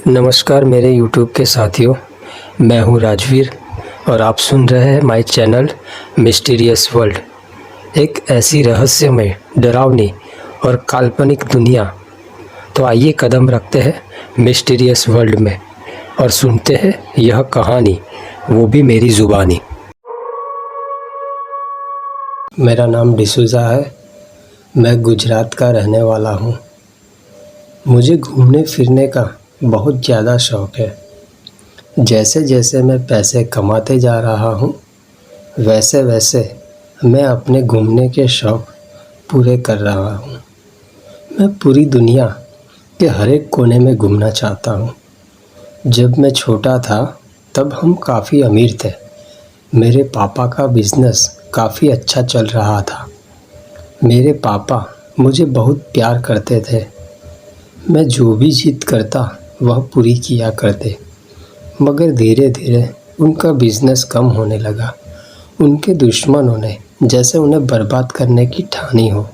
नमस्कार मेरे YouTube के साथियों, मैं हूं राजवीर और आप सुन रहे हैं माय चैनल मिस्टीरियस वर्ल्ड। एक ऐसी रहस्यमय, डरावनी और काल्पनिक दुनिया। तो आइए कदम रखते हैं मिस्टीरियस वर्ल्ड में और सुनते हैं यह कहानी, वो भी मेरी ज़ुबानी। मेरा नाम डिसूजा है। मैं गुजरात का रहने वाला हूँ। मुझे घूमने फिरने का बहुत ज़्यादा शौक़ है। जैसे जैसे मैं पैसे कमाते जा रहा हूँ, वैसे वैसे मैं अपने घूमने के शौक़ पूरे कर रहा हूँ। मैं पूरी दुनिया के हर एक कोने में घूमना चाहता हूँ। जब मैं छोटा था तब हम काफ़ी अमीर थे। मेरे पापा का बिज़नेस काफ़ी अच्छा चल रहा था। मेरे पापा मुझे बहुत प्यार करते थे। मैं जो भी जिद करता वह पूरी किया करते। मगर धीरे धीरे उनका बिज़नेस कम होने लगा। उनके दुश्मनों ने जैसे उन्हें बर्बाद करने की ठानी हो,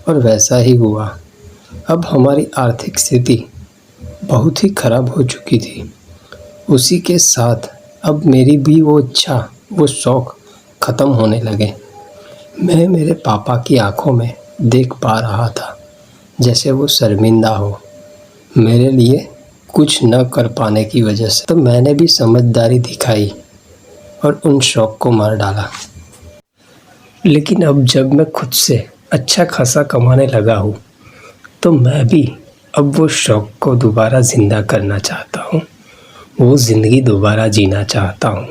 और वैसा ही हुआ। अब हमारी आर्थिक स्थिति बहुत ही ख़राब हो चुकी थी। उसी के साथ अब मेरी भी वो इच्छा, वो शौक़ ख़त्म होने लगे। मैं मेरे पापा की आंखों में देख पा रहा था जैसे वो शर्मिंदा हो मेरे लिए कुछ न कर पाने की वजह से। तो मैंने भी समझदारी दिखाई और उन शौक़ को मार डाला। लेकिन अब जब मैं खुद से अच्छा खासा कमाने लगा हूँ, तो मैं भी अब वो शौक़ को दोबारा ज़िंदा करना चाहता हूँ। वो ज़िंदगी दोबारा जीना चाहता हूँ।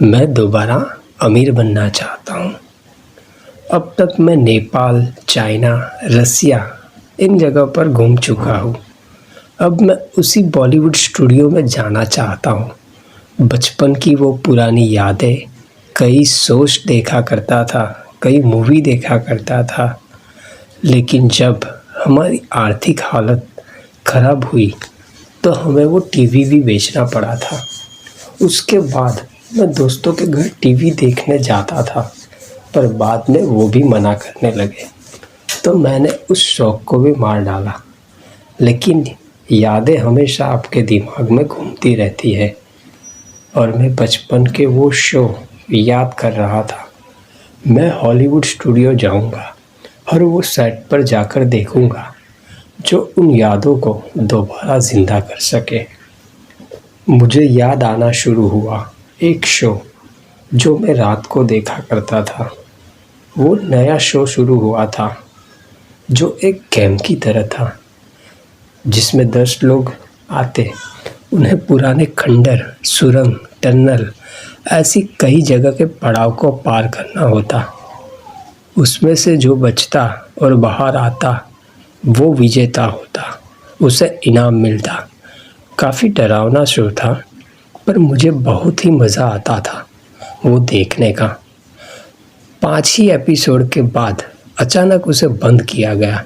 मैं दोबारा अमीर बनना चाहता हूँ। अब तक मैं नेपाल, चाइना, रसिया इन जगह पर घूम चुका हूँ। अब मैं उसी बॉलीवुड स्टूडियो में जाना चाहता हूँ। बचपन की वो पुरानी यादें, कई शोज़ देखा करता था, कई मूवी देखा करता था। लेकिन जब हमारी आर्थिक हालत ख़राब हुई तो हमें वो टीवी भी बेचना पड़ा था। उसके बाद मैं दोस्तों के घर टीवी देखने जाता था, पर बाद में वो भी मना करने लगे। तो मैंने उस शौक़ को भी मार डाला। लेकिन यादें हमेशा आपके दिमाग में घूमती रहती है, और मैं बचपन के वो शो याद कर रहा था। मैं हॉलीवुड स्टूडियो जाऊंगा और वो सेट पर जाकर देखूंगा जो उन यादों को दोबारा ज़िंदा कर सके। मुझे याद आना शुरू हुआ एक शो जो मैं रात को देखा करता था। वो नया शो शुरू हुआ था जो एक गेम की तरह था, जिसमें 10 लोग आते, उन्हें पुराने खंडर, सुरंग, टनल, ऐसी कई जगह के पड़ाव को पार करना होता। उसमें से जो बचता और बाहर आता वो विजेता होता, उसे इनाम मिलता। काफ़ी डरावना शो था, पर मुझे बहुत ही मज़ा आता था वो देखने का। 5 ही एपिसोड के बाद अचानक उसे बंद किया गया।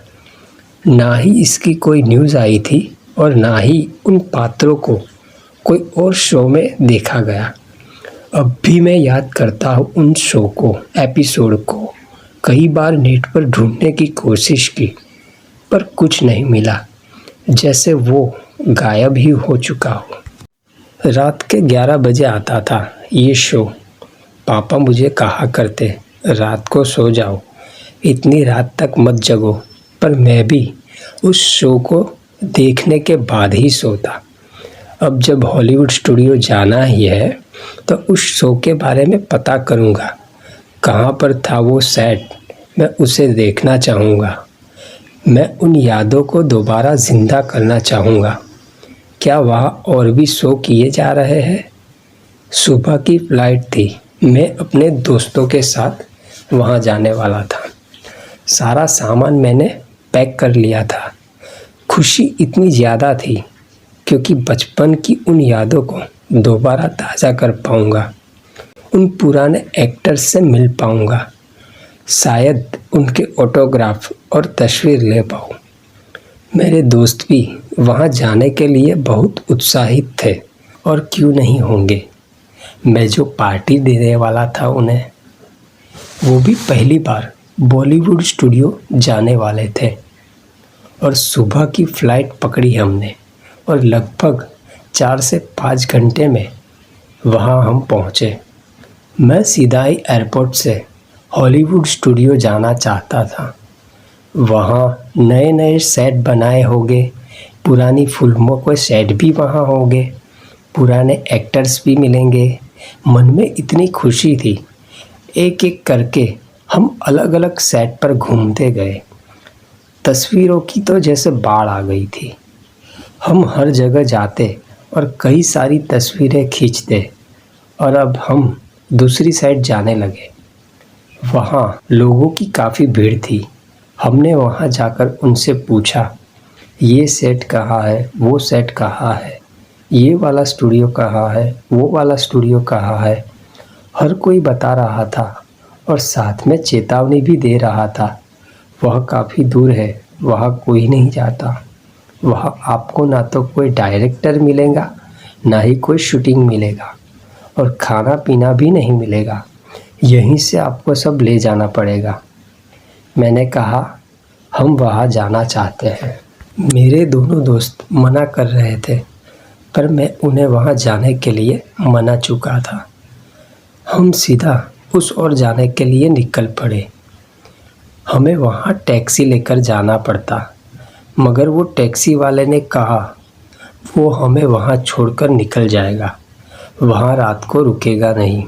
ना ही इसकी कोई न्यूज़ आई थी और ना ही उन पात्रों को कोई और शो में देखा गया। अब भी मैं याद करता हूँ उन शो को, एपिसोड को। कई बार नेट पर ढूंढने की कोशिश की, पर कुछ नहीं मिला, जैसे वो गायब ही हो चुका हो। रात के 11 बजे आता था ये शो। पापा मुझे कहा करते, रात को सो जाओ, इतनी रात तक मत जगो। पर मैं भी उस शो को देखने के बाद ही सोता। अब जब हॉलीवुड स्टूडियो जाना ही है तो उस शो के बारे में पता करूँगा। कहाँ पर था वो सेट, मैं उसे देखना चाहूँगा। मैं उन यादों को दोबारा ज़िंदा करना चाहूँगा। क्या वहाँ और भी शो किए जा रहे हैं? सुबह की फ़्लाइट थी। मैं अपने दोस्तों के साथ वहाँ जाने वाला था। सारा सामान मैंने पैक कर लिया था। खुशी इतनी ज़्यादा थी क्योंकि बचपन की उन यादों को दोबारा ताज़ा कर पाऊँगा। उन पुराने एक्टर्स से मिल पाऊँगा। शायद उनके ऑटोग्राफ और तस्वीर ले पाऊँ। मेरे दोस्त भी वहाँ जाने के लिए बहुत उत्साहित थे, और क्यों नहीं होंगे। मैं जो पार्टी देने वाला था उन्हें, वो भी पहली बार बॉलीवुड स्टूडियो जाने वाले थे। और सुबह की फ़्लाइट पकड़ी हमने। और लगभग 4 से 5 घंटे में वहाँ हम पहुँचे। मैं सीधा ही एयरपोर्ट से हॉलीवुड स्टूडियो जाना चाहता था। वहाँ नए नए सेट बनाए होंगे, पुरानी फिल्मों के सेट भी वहाँ होंगे, पुराने एक्टर्स भी मिलेंगे। मन में इतनी खुशी थी। एक एक करके हम अलग अलग सेट पर घूमते गए। तस्वीरों की तो जैसे बाढ़ आ गई थी। हम हर जगह जाते और कई सारी तस्वीरें खींचते और अब हम दूसरी साइड जाने लगे। वहाँ लोगों की काफ़ी भीड़ थी। हमने वहाँ जाकर उनसे पूछा, ये सेट कहाँ है, वो सेट कहाँ है, ये वाला स्टूडियो कहाँ है, वो वाला स्टूडियो कहाँ है। हर कोई बता रहा था और साथ में चेतावनी भी दे रहा था, वह काफ़ी दूर है, वहाँ कोई नहीं जाता। वहाँ आपको ना तो कोई डायरेक्टर मिलेगा, ना ही कोई शूटिंग मिलेगा और खाना पीना भी नहीं मिलेगा। यहीं से आपको सब ले जाना पड़ेगा। मैंने कहा, हम वहाँ जाना चाहते हैं। मेरे दोनों दोस्त मना कर रहे थे, पर मैं उन्हें वहाँ जाने के लिए मना चुका था। हम सीधा उस ओर जाने के लिए निकल पड़े। हमें वहाँ टैक्सी लेकर जाना पड़ता, मगर वो टैक्सी वाले ने कहा वो हमें वहाँ छोड़कर निकल जाएगा, वहाँ रात को रुकेगा नहीं।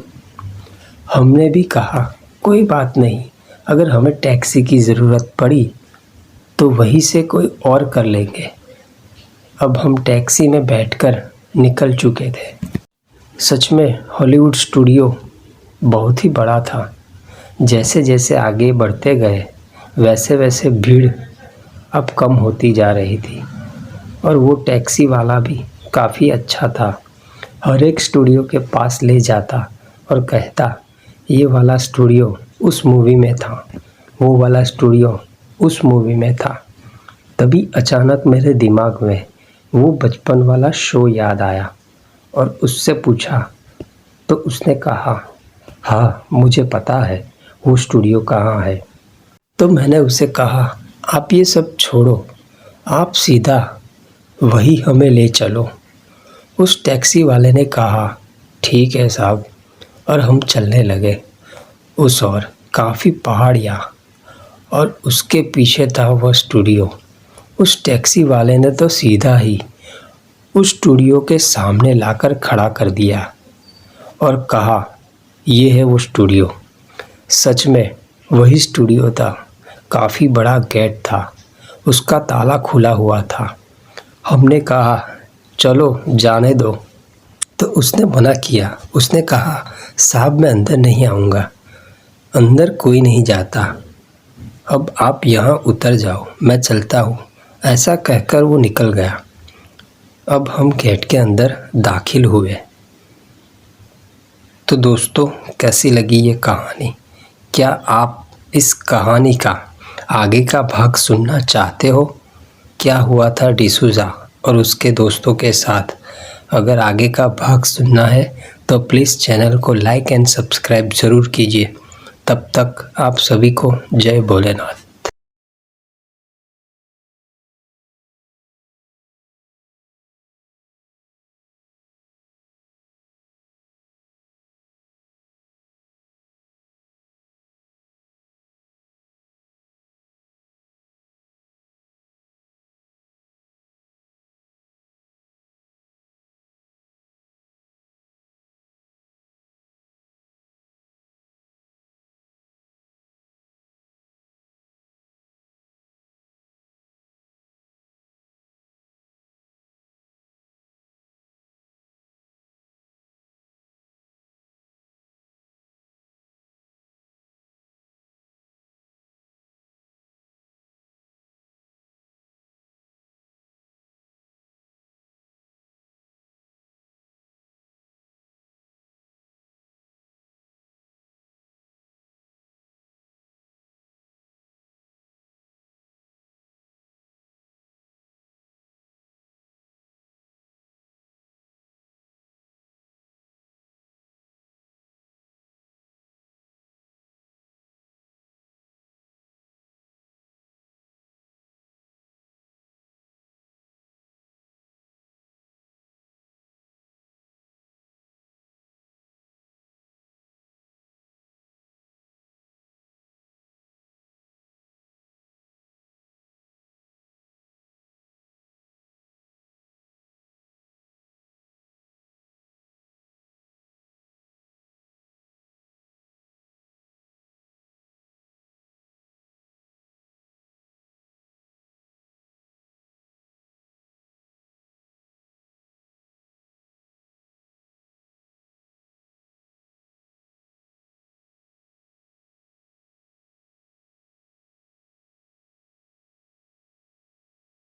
हमने भी कहा, कोई बात नहीं, अगर हमें टैक्सी की ज़रूरत पड़ी तो वहीं से कोई और कर लेंगे। अब हम टैक्सी में बैठकर निकल चुके थे। सच में हॉलीवुड स्टूडियो बहुत ही बड़ा था। जैसे जैसे आगे बढ़ते गए वैसे वैसे भीड़ अब कम होती जा रही थी और वो टैक्सी वाला भी काफ़ी अच्छा था। हर एक स्टूडियो के पास ले जाता और कहता, ये वाला स्टूडियो उस मूवी में था, वो वाला स्टूडियो उस मूवी में था। तभी अचानक मेरे दिमाग में वो बचपन वाला शो याद आया और उससे पूछा तो उसने कहा, हाँ मुझे पता है वो स्टूडियो कहाँ है। तो मैंने उसे कहा, आप ये सब छोड़ो, आप सीधा वही हमें ले चलो। उस टैक्सी वाले ने कहा, ठीक है साहब, और हम चलने लगे उस ओर। काफ़ी पहाड़ियाँ और उसके पीछे था वह स्टूडियो। उस टैक्सी वाले ने तो सीधा ही उस स्टूडियो के सामने लाकर खड़ा कर दिया और कहा, ये है वो स्टूडियो। सच में वही स्टूडियो था। काफ़ी बड़ा गेट था, उसका ताला खुला हुआ था। हमने कहा, चलो जाने दो, तो उसने मना किया। उसने कहा, साहब मैं अंदर नहीं आऊँगा, अंदर कोई नहीं जाता, अब आप यहाँ उतर जाओ, मैं चलता हूँ। ऐसा कहकर वो निकल गया। अब हम गेट के अंदर दाखिल हुए। तो दोस्तों, कैसी लगी ये कहानी? क्या आप इस कहानी का आगे का भाग सुनना चाहते हो? क्या हुआ था डिसूज़ा और उसके दोस्तों के साथ? अगर आगे का भाग सुनना है तो प्लीज़ चैनल को लाइक एंड सब्सक्राइब ज़रूर कीजिए। तब तक आप सभी को जय भोलेनाथ।